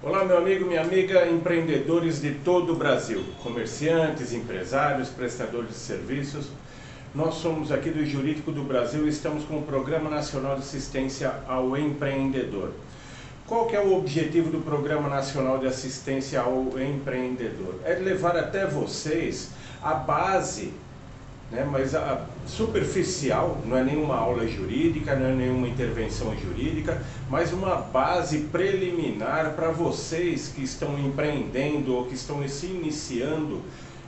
Olá, meu amigo, minha amiga, empreendedores de todo o Brasil, comerciantes, empresários, prestadores de serviços. Nós somos aqui do Jurídico do Brasil e estamos com o Programa Nacional de Assistência ao Empreendedor. Qual que é o objetivo do Programa Nacional de Assistência ao Empreendedor? É levar até vocês a base, mas a superficial, não é nenhuma aula jurídica, não é nenhuma intervenção jurídica, mas uma base preliminar para vocês que estão empreendendo ou que estão se iniciando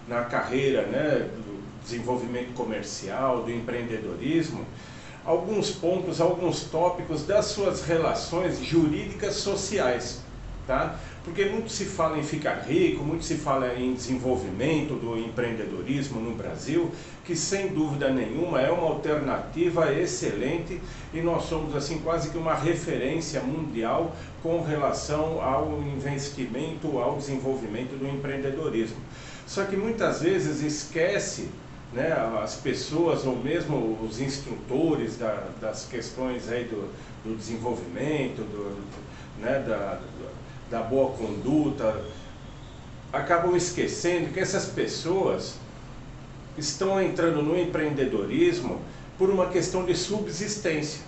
na carreira, do desenvolvimento comercial, do empreendedorismo, alguns pontos, alguns tópicos das suas relações jurídicas sociais, tá? Porque muito se fala em ficar rico, muito se fala em desenvolvimento do empreendedorismo no Brasil, que sem dúvida nenhuma é uma alternativa excelente e nós somos assim quase que uma referência mundial com relação ao investimento, ao desenvolvimento do empreendedorismo. Só que muitas vezes esquece, as pessoas ou mesmo os instrutores das questões aí do desenvolvimento, da boa conduta, acabam esquecendo que essas pessoas estão entrando no empreendedorismo por uma questão de subsistência.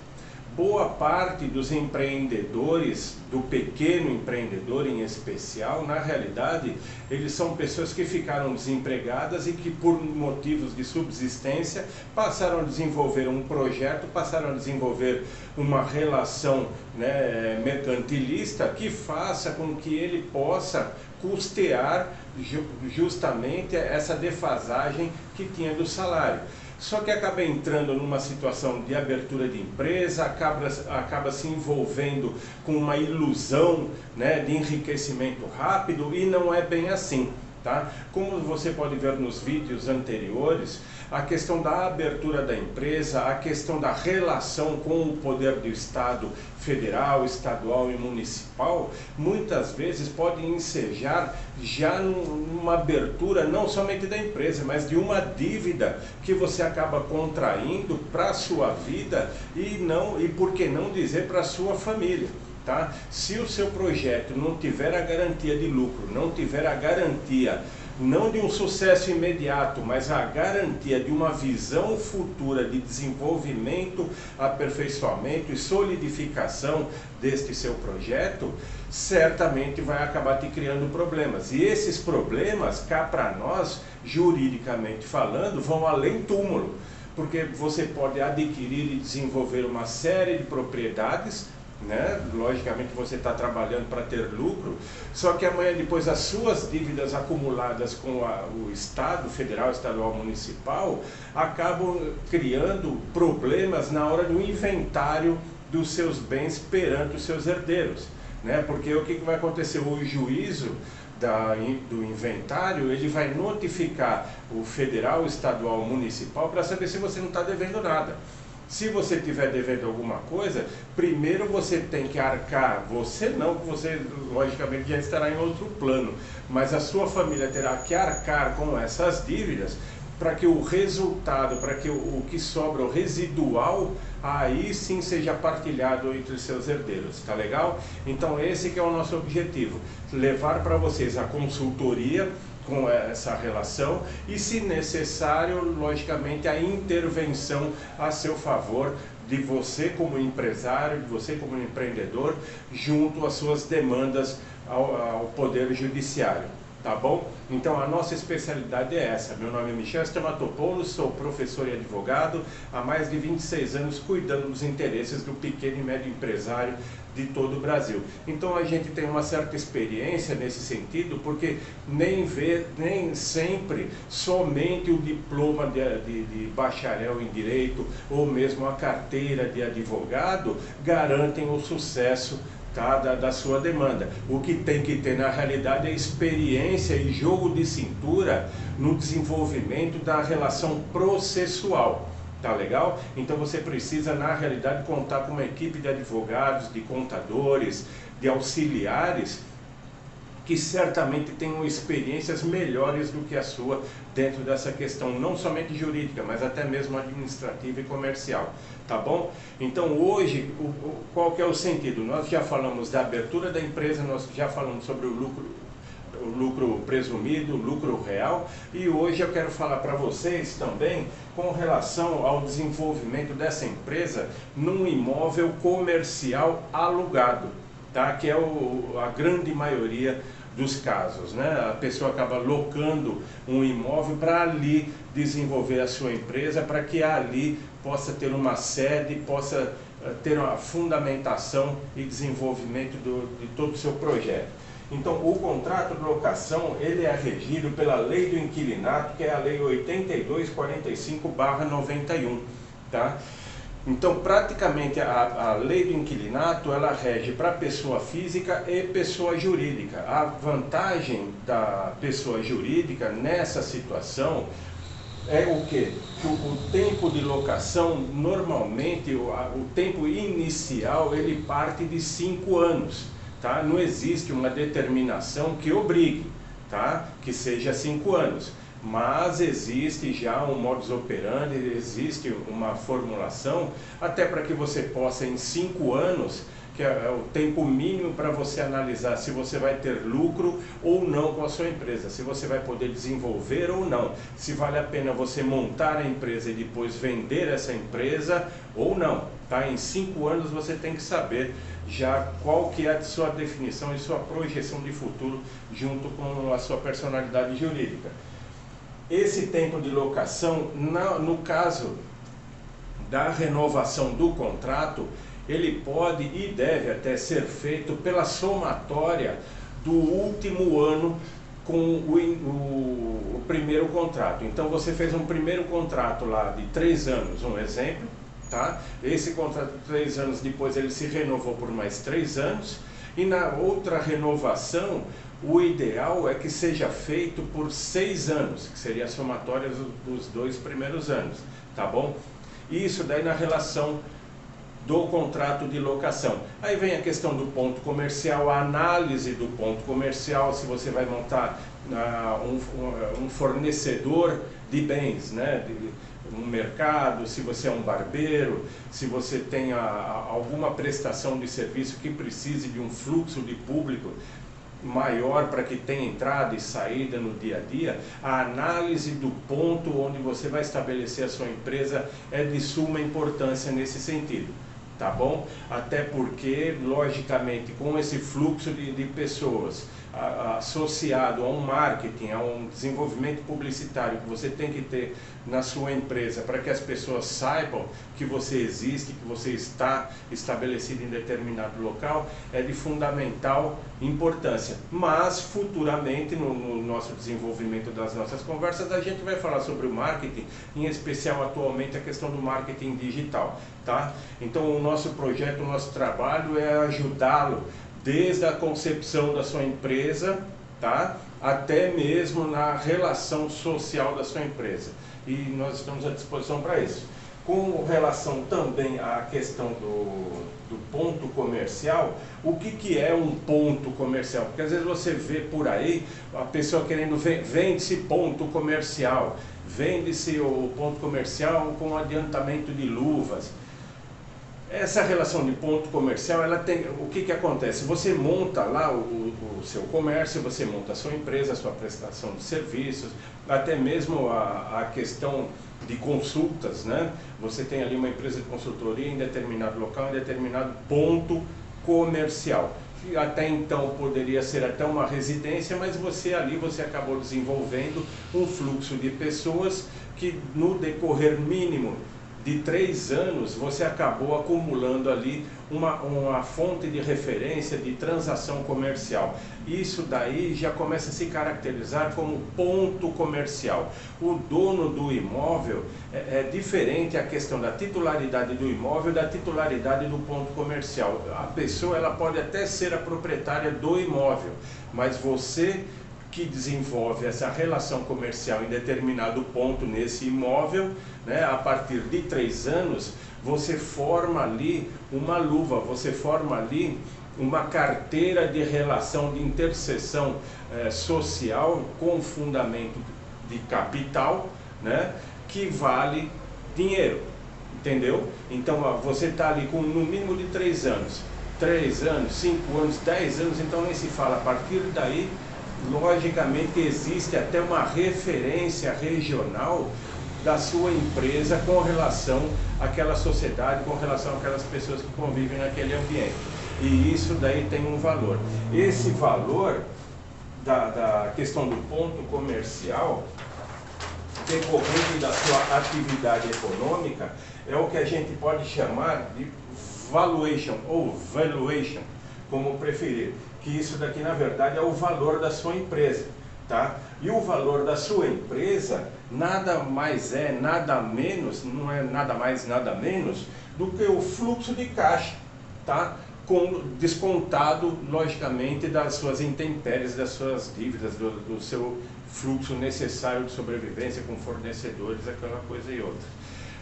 Boa parte dos empreendedores, do pequeno empreendedor em especial, na realidade, eles são pessoas que ficaram desempregadas e que por motivos de subsistência passaram a desenvolver um projeto, passaram a desenvolver uma relação mercantilista que faça com que ele possa custear justamente essa defasagem que tinha do salário. Só que acaba entrando numa situação de abertura de empresa, acaba se envolvendo com uma ilusão de enriquecimento rápido e não é bem assim. Tá? Como você pode ver nos vídeos anteriores, a questão da abertura da empresa, a questão da relação com o poder do Estado federal, estadual e municipal, muitas vezes pode ensejar já numa abertura não somente da empresa, mas de uma dívida que você acaba contraindo para a sua vida e por que não dizer para a sua família. Tá? Se o seu projeto não tiver a garantia de lucro, não tiver a garantia não de um sucesso imediato, mas a garantia de uma visão futura de desenvolvimento, aperfeiçoamento e solidificação deste seu projeto, certamente vai acabar te criando problemas. E esses problemas, cá para nós, juridicamente falando, vão além túmulo, porque você pode adquirir e desenvolver uma série de propriedades, logicamente você está trabalhando para ter lucro, só que amanhã depois as suas dívidas acumuladas com o Estado, federal, estadual, municipal, acabam criando problemas na hora do inventário dos seus bens perante os seus herdeiros, porque o que vai acontecer? O juízo do inventário, ele vai notificar o federal, estadual, municipal para saber se você não está devendo nada. Se você estiver devendo alguma coisa, primeiro você tem que arcar, você logicamente já estará em outro plano, mas a sua família terá que arcar com essas dívidas para que o resultado, para que o que sobra, o residual, aí sim seja partilhado entre os seus herdeiros, tá legal? Então esse que é o nosso objetivo, levar para vocês a consultoria com essa relação e, se necessário, logicamente, a intervenção a seu favor de você como empresário, de você como empreendedor, junto às suas demandas ao Poder Judiciário. Tá bom? Então a nossa especialidade é essa. Meu nome é Michel Stamatopoulos, sou professor e advogado há mais de 26 anos cuidando dos interesses do pequeno e médio empresário de todo o Brasil. Então a gente tem uma certa experiência nesse sentido, porque nem sempre somente o diploma de bacharel em direito ou mesmo a carteira de advogado garantem o sucesso da sua demanda. O que tem que ter na realidade é experiência e jogo de cintura no desenvolvimento da relação processual. Tá legal? Então você precisa na realidade contar com uma equipe de advogados, de contadores, de auxiliares que certamente tenham experiências melhores do que a sua dentro dessa questão, não somente jurídica, mas até mesmo administrativa e comercial, tá bom? Então hoje, qual que é o sentido? Nós já falamos da abertura da empresa, nós já falamos sobre o lucro presumido, o lucro real, e hoje eu quero falar para vocês também com relação ao desenvolvimento dessa empresa num imóvel comercial alugado, tá? Que é a grande maioria dos casos, né? A pessoa acaba locando um imóvel para ali desenvolver a sua empresa, para que ali possa ter uma sede, possa ter uma fundamentação e desenvolvimento de todo o seu projeto. Então, o contrato de locação, ele é regido pela Lei do Inquilinato, que é a Lei 8245/91, tá? Então, praticamente, a Lei do Inquilinato, ela rege para pessoa física e pessoa jurídica. A vantagem da pessoa jurídica nessa situação é o quê? O tempo de locação, normalmente, o tempo inicial, ele parte de 5 anos. Tá? Não existe uma determinação que obrigue, tá? Que seja 5 anos, mas existe já um modus operandi, existe uma formulação, até para que você possa em 5 anos, que é o tempo mínimo para você analisar se você vai ter lucro ou não com a sua empresa, se você vai poder desenvolver ou não, se vale a pena você montar a empresa e depois vender essa empresa ou não, tá? Em 5 anos você tem que saber já qual que é a sua definição e sua projeção de futuro junto com a sua personalidade jurídica. Esse tempo de locação, no caso da renovação do contrato, ele pode e deve até ser feito pela somatória do último ano com o primeiro contrato. Então você fez um primeiro contrato lá de 3 anos, um exemplo, tá? Esse contrato de 3 anos depois ele se renovou por mais 3 anos, e na outra renovação o ideal é que seja feito por 6 anos, que seria a somatória dos 2 primeiros anos, tá bom? Isso daí na relação do contrato de locação. Aí vem a questão do ponto comercial, a análise do ponto comercial, se você vai montar um fornecedor de bens, né? Um mercado, se você é um barbeiro, se você tem alguma prestação de serviço que precise de um fluxo de público maior para que tenha entrada e saída no dia a dia, a análise do ponto onde você vai estabelecer a sua empresa é de suma importância nesse sentido, tá bom? Até porque, logicamente, com esse fluxo de pessoas associado a um marketing, a um desenvolvimento publicitário que você tem que ter na sua empresa para que as pessoas saibam que você existe, que você está estabelecido em determinado local, é de fundamental importância. Mas futuramente, no nosso desenvolvimento das nossas conversas, a gente vai falar sobre o marketing, em especial atualmente a questão do marketing digital, tá? Então o nosso projeto, o nosso trabalho é ajudá-lo desde a concepção da sua empresa, tá? Até mesmo na relação social da sua empresa. E nós estamos à disposição para isso. Com relação também à questão do ponto comercial, o que é um ponto comercial? Porque às vezes você vê por aí a pessoa querendo vende-se ponto comercial, vende-se o ponto comercial com adiantamento de luvas. Essa relação de ponto comercial, ela tem, o que acontece? Você monta lá o seu comércio, você monta a sua empresa, a sua prestação de serviços, até mesmo a questão de consultas, né? Você tem ali uma empresa de consultoria em determinado local, em determinado ponto comercial. E até então poderia ser até uma residência, mas você acabou desenvolvendo um fluxo de pessoas que no decorrer mínimo de 3 anos, você acabou acumulando ali uma fonte de referência de transação comercial. Isso daí já começa a se caracterizar como ponto comercial. O dono do imóvel é diferente a questão da titularidade do imóvel da titularidade do ponto comercial. A pessoa ela pode até ser a proprietária do imóvel, mas você que desenvolve essa relação comercial em determinado ponto nesse imóvel, né, a partir de 3 anos, você forma ali uma luva, você forma ali uma carteira de relação de interseção social com fundamento de capital, né, que vale dinheiro, entendeu? Então você está ali com no mínimo de 3 anos, 5 anos, 10 anos, então nem se fala. A partir daí, logicamente, existe até uma referência regional da sua empresa com relação àquela sociedade, com relação àquelas pessoas que convivem naquele ambiente. E isso daí tem um valor. Esse valor da questão do ponto comercial, decorrente da sua atividade econômica, é o que a gente pode chamar de valuation ou valuation, como preferir. Que isso daqui, na verdade, é o valor da sua empresa, tá? E o valor da sua empresa nada mais nada menos, não é nada mais, nada menos do que o fluxo de caixa, tá? Descontado, logicamente, das suas intempéries, das suas dívidas, do seu fluxo necessário de sobrevivência com fornecedores, aquela coisa e outra.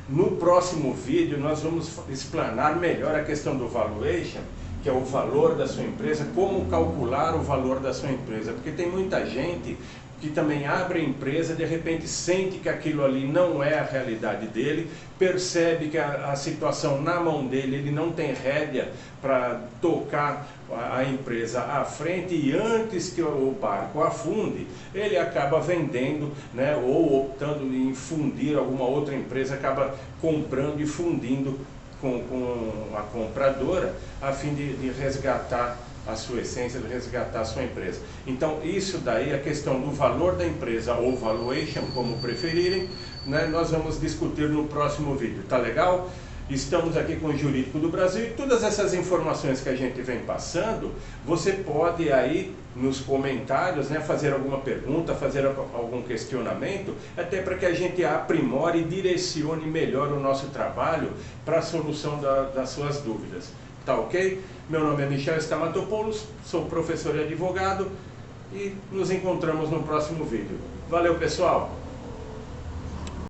No próximo vídeo nós vamos explanar melhor a questão do valuation, que é o valor da sua empresa, como calcular o valor da sua empresa, porque tem muita gente que também abre a empresa, de repente sente que aquilo ali não é a realidade dele, percebe que a situação na mão dele, ele não tem rédea para tocar a empresa à frente, e antes que o barco afunde, ele acaba vendendo, né, ou optando em fundir alguma outra empresa, acaba comprando e fundindo com a compradora, a fim de resgatar a sua essência, de resgatar a sua empresa. Então isso daí, a questão do valor da empresa ou valuation, como preferirem, né, nós vamos discutir no próximo vídeo. Tá legal? Estamos aqui com o Jurídico do Brasil e todas essas informações que a gente vem passando, você pode aí nos comentários, né, fazer alguma pergunta, fazer algum questionamento, até para que a gente aprimore e direcione melhor o nosso trabalho para a solução das suas dúvidas. Tá ok? Meu nome é Michel Stamatopoulos, sou professor e advogado, e nos encontramos no próximo vídeo. Valeu, pessoal!